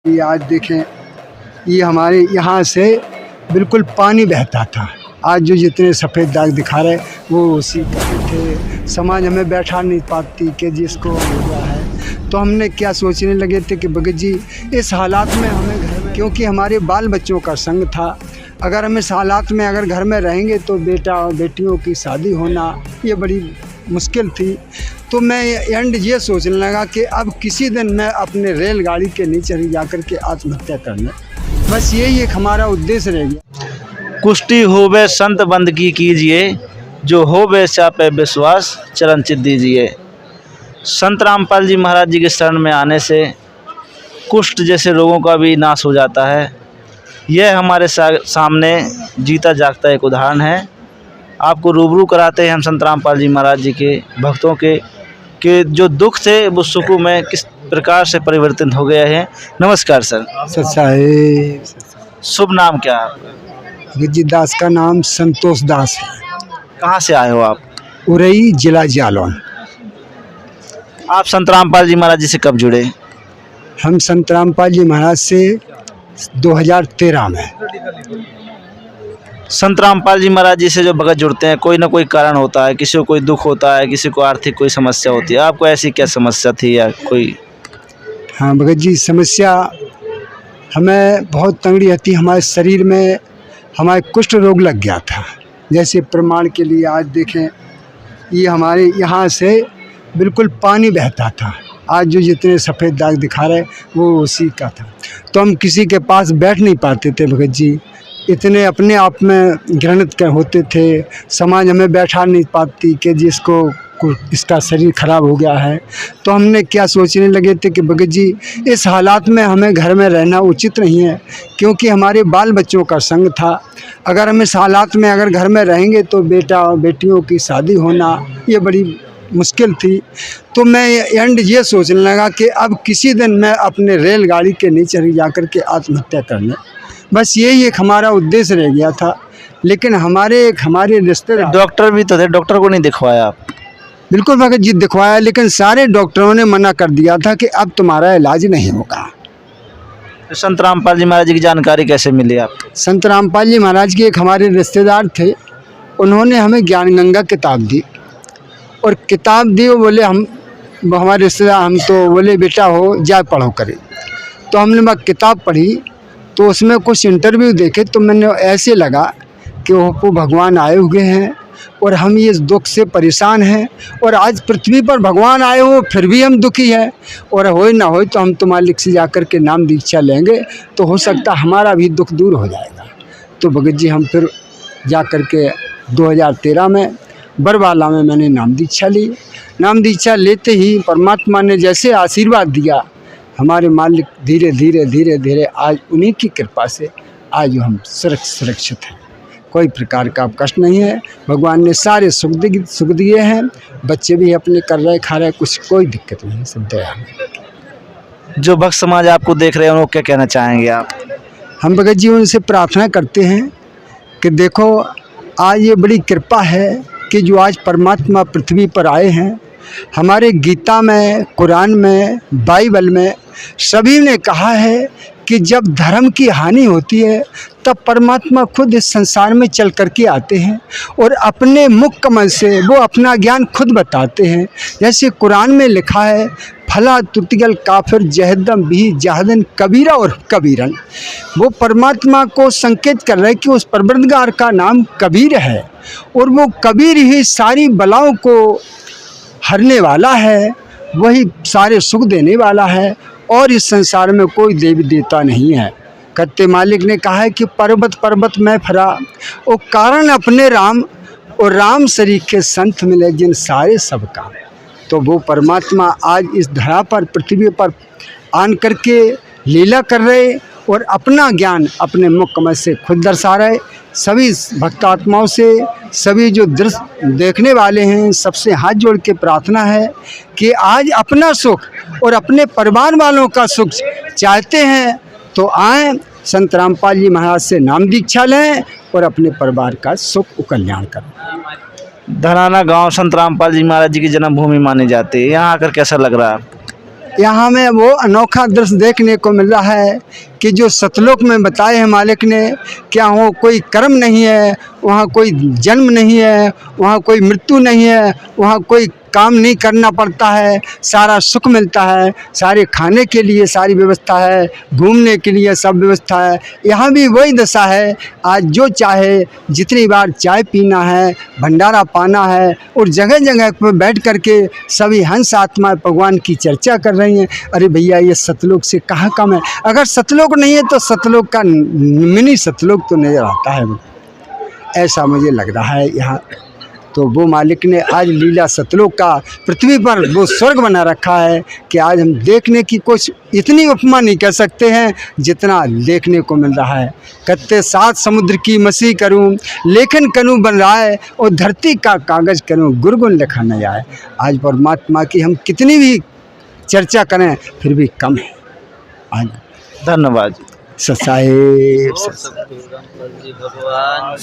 ये आज देखें, ये हमारे यहाँ से बिल्कुल पानी बहता था। आज जो जितने सफ़ेद दाग दिखा रहे वो उसी थे। समाज हमें बैठा नहीं पाती कि जिसको हो गया है। तो हमने क्या सोचने लगे थे कि भगत जी इस हालात में हमें घर में, क्योंकि हमारे बाल बच्चों का संग था, अगर हम इस हालात में अगर घर में रहेंगे तो बेटा और बेटियों की शादी होना ये बड़ी मुश्किल थी। तो मैं एंड ये सोचने लगा कि अब किसी दिन मैं अपने रेलगाड़ी के नीचे जा कर के आत्महत्या कर लूँ। बस यही एक हमारा उद्देश्य रह गया। कुश्ती होवे संत बंद की कीजिए, जो होवे चापे विश्वास चरण चित दीजिए। संत रामपाल जी महाराज जी के शरण में आने से कुष्ठ जैसे रोगों का भी नाश हो जाता है। यह हमारे सामने जीता जागता एक उदाहरण है। आपको रूबरू कराते हैं हम संत रामपाल जी महाराज जी के भक्तों के जो दुख थे वो सुखों में किस प्रकार से परिवर्तित हो गए हैं। नमस्कार सर। शुभ नाम क्या है आपका? भगत जी दास का नाम संतोष दास है। कहाँ से आए हो आप? उरई जिला जालौन। आप संत रामपाल जी महाराज जी से कब जुड़े? हम संत रामपाल जी महाराज से 2013 में। संत रामपाल जी महाराज जी से जो भगत जुड़ते हैं, कोई ना कोई कारण होता है, किसी को कोई दुख होता है, किसी को आर्थिक कोई समस्या होती है। आपको ऐसी क्या समस्या थी या कोई? हाँ भगत जी, समस्या हमें बहुत तंगड़ी थी। हमारे शरीर में हमारे कुष्ठ रोग लग गया था। जैसे प्रमाण के लिए आज देखें, ये हमारे यहाँ से बिल्कुल पानी बहता था। आज जो जितने सफ़ेद दाग दिखा रहे वो उसी का था। तो हम किसी के पास बैठ नहीं पाते थे भगत जी, इतने अपने आप में घृणित होते थे। समाज हमें बैठा नहीं पाती कि जिसको इसका शरीर खराब हो गया है। तो हमने क्या सोचने लगे थे कि भगत जी इस हालात में हमें घर में रहना उचित नहीं है, क्योंकि हमारे बाल बच्चों का संग था। अगर हम इस हालात में अगर घर में रहेंगे तो बेटा और बेटियों की शादी होना ये बड़ी मुश्किल थी। तो मैं एंड ये सोचने लगा कि अब किसी दिन मैं अपने रेलगाड़ी के नीचे जा कर के आत्महत्या कर लूँ। बस यही एक हमारा उद्देश्य रह गया था। लेकिन हमारे रिश्तेदार डॉक्टर भी तो थे, डॉक्टर को नहीं दिखवाया आप? बिल्कुल भगत जी दिखवाया, लेकिन सारे डॉक्टरों ने मना कर दिया था कि अब तुम्हारा इलाज नहीं होगा। तो संत रामपाल जी महाराज जी की जानकारी कैसे मिली आपको? संत रामपाल जी महाराज के एक हमारे रिश्तेदार थे, उन्होंने हमें ज्ञान गंगा किताब दी और किताब दी। वो बोले हम हमारे रिश्तेदार हम तो बोले बेटा हो जा पढ़ो करे। तो हमने वह किताब पढ़ी तो उसमें कुछ इंटरव्यू देखे तो मैंने ऐसे लगा कि वो भगवान आए हुए हैं और हम ये दुख से परेशान हैं, और आज पृथ्वी पर भगवान आए हो फिर भी हम दुखी हैं, और हो ना हो तो हम तुम्हारे से जा कर के नाम दीक्षा लेंगे तो हो सकता हमारा भी दुख दूर हो जाएगा। तो भगत जी हम फिर जा कर के 2013 में बरवाला में मैंने नाम दीक्षा ली। नाम दीक्षा लेते ही परमात्मा ने जैसे आशीर्वाद दिया, हमारे मालिक धीरे धीरे धीरे धीरे आज उन्हीं की कृपा से आज हम सुरक्षित हैं। कोई प्रकार का कष्ट नहीं है। भगवान ने सारे सुख दिए हैं। बच्चे भी अपने कर रहे खा रहे, कुछ कोई दिक्कत नहीं है, सब दया है। जो भक्त समाज आपको देख रहे हैं उनको क्या कहना चाहेंगे आप? हम भगत जी उनसे प्रार्थना करते हैं कि देखो आज ये बड़ी कृपा है कि जो आज परमात्मा पृथ्वी पर आए हैं। हमारे गीता में, कुरान में, बाइबल में सभी ने कहा है कि जब धर्म की हानि होती है तब परमात्मा खुद इस संसार में चल करके आते हैं और अपने मुख कमल से वो अपना ज्ञान खुद बताते हैं। जैसे कुरान में लिखा है, फला तुतियल काफिर जहदम भी जहदन कबीरा और कबीरन। वो परमात्मा को संकेत कर रहे हैं कि उस परवरदिगार का नाम कबीर है और वो कबीर ही सारी बलाओं को हरने वाला है, वही सारे सुख देने वाला है, और इस संसार में कोई देवी देवता नहीं है। कत्ते मालिक ने कहा है कि पर्वत पर्वत में फरा और कारण अपने राम, और राम सरीखे संत मिले जिन सारे सब काम। तो वो परमात्मा आज इस धरा पर पृथ्वी पर आन करके लीला कर रहे और अपना ज्ञान अपने मुख कमल से खुद दर्शा रहे। सभी भक्तात्माओं से, सभी जो दृश्य देखने वाले हैं, सबसे हाथ जोड़ के प्रार्थना है कि आज अपना सुख और अपने परिवार वालों का सुख चाहते हैं तो आएँ, संत रामपाल जी महाराज से नाम दीक्षा लें और अपने परिवार का सुख कल्याण करें। धराना गांव संत रामपाल जी महाराज जी की जन्मभूमि मानी जाती है। यहाँ आकर कैसा लग रहा है? यहाँ हमें वो अनोखा दृश्य देखने को मिल रहा है कि जो सतलोक में बताए हैं मालिक ने, क्या वो कोई कर्म नहीं है, वहाँ कोई जन्म नहीं है, वहाँ कोई मृत्यु नहीं है, वहाँ कोई काम नहीं करना पड़ता है, सारा सुख मिलता है, सारे खाने के लिए सारी व्यवस्था है, घूमने के लिए सब व्यवस्था है। यहाँ भी वही दशा है। आज जो चाहे जितनी बार चाय पीना है, भंडारा पाना है, और जगह जगह पर बैठ करके सभी हंस आत्मा भगवान की चर्चा कर रही हैं। अरे भैया, ये सतलोक से कहाँ कम है? अगर सतलोक नहीं है तो सतलोक का मिनी सतलोक तो नज़र आता है, ऐसा मुझे लग रहा है यहाँ। तो वो मालिक ने आज लीला सतलोक का पृथ्वी पर वो स्वर्ग बना रखा है कि आज हम देखने की कुछ इतनी उपमा नहीं कर सकते हैं जितना देखने को मिल रहा है। कत्ते सात समुद्र की मसी करूं, लेखन करूं बन रहा है, और धरती का कागज़ करूं, गुरगुन लिखा न जाए। आज परमात्मा की हम कितनी भी चर्चा करें फिर भी कम है। आज धन्यवाद। ससाए भगवान।